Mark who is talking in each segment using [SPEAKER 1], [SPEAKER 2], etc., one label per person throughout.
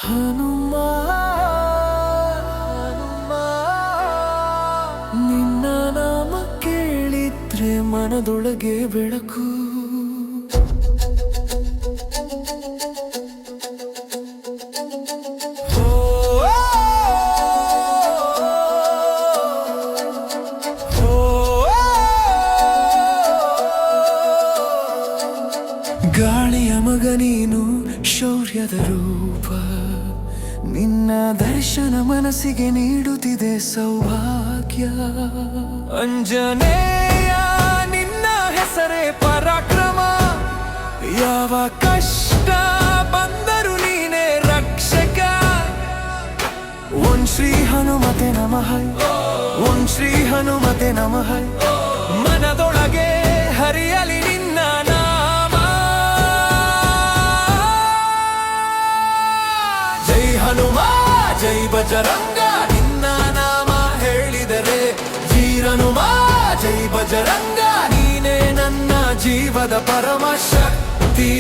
[SPEAKER 1] ಹನುಮ ನಿನ್ನ ನಾಮ ಕೇಳಿದ್ರೆ ಮನದೊಳಗೆ ಬೆಳಕು. ಗಾಳಿಯ ಮಗ ನೀನು, ಶೌರ್ಯದ ರೂಪ, ನಿನ್ನ ದರ್ಶನ ಮನಸ್ಸಿಗೆ ನೀಡುತ್ತಿದೆ ಸೌಭಾಗ್ಯ. ಅಂಜನೇಯ ನಿನ್ನ ಹೆಸರೇ ಪರಾಕ್ರಮ, ಯಾವ ಕಷ್ಟ ಬಂದರೂ ನೀನೇ ರಕ್ಷಕ. ಓಂ ಶ್ರೀ ಹನುಮತೆ ನಮಃ, ಓಂ ಶ್ರೀ ಹನುಮತೆ ನಮಃ. ಮನದೊಳಗೆ ಹರಿಯಲಿ ನಿನ್ನ ನಾಮ. ಜೈ ಹನುಮ ಜೈ ಬಜರಂಗ, ನಿನ್ನ ನಾಮ ಹೇಳಿದರೆ ವೀರನುಮ. ಜೈ ಬಜರಂಗ ನೀನೇ ನನ್ನ ಜೀವದ ಪರಮ ಶಕ್ತಿ.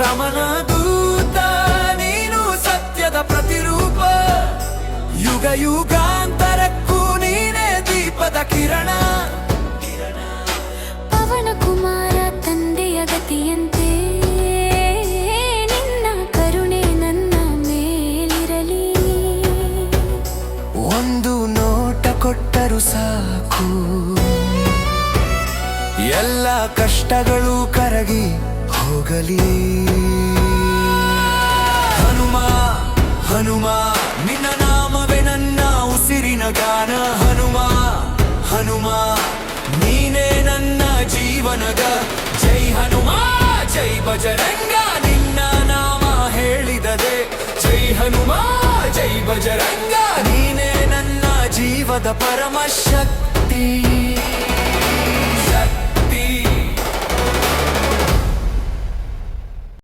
[SPEAKER 1] ರಮಣ ದೂತ ನೀನು ಸತ್ಯದ ಪ್ರತಿರೂಪ, ಯುಗ ಯುಗಾಂತರಕ್ಕೂ ನೀನೇ ದೀಪದ ಕಿರಣ.
[SPEAKER 2] ಪವನ ಕುಮಾರ ತಂದೆಯ ಗತಿಯಂತೆ ನಿನ್ನ ಕರುಣೆ ನನ್ನ ಮೇಲಿರಲಿ.
[SPEAKER 1] ಒಂದು ನೋಟ ಕೊಟ್ಟರು ಸಾಕು, ಎಲ್ಲ ಕಷ್ಟಗಳು ಕರಗಿ ಹೋಗಲಿ. ಹನುಮ ಹನುಮ ನಿನ್ನ ನಾಮವೇ ನನ್ನ ಉಸಿರಿನ ಗಾನ. ಹನುಮ ಹನುಮ ನೀನೇ ನನ್ನ ಜೀವನದ. ಜೈ ಹನುಮ ಜೈ ಬಜರಂಗ ನಿನ್ನ ನಾಮ ಹೇಳಿದರೆ. ಜೈ ಹನುಮ ಜೈ ಬಜರಂಗ ನೀನೇ ನನ್ನ ಜೀವದ ಪರಮ ಶಕ್ತಿ.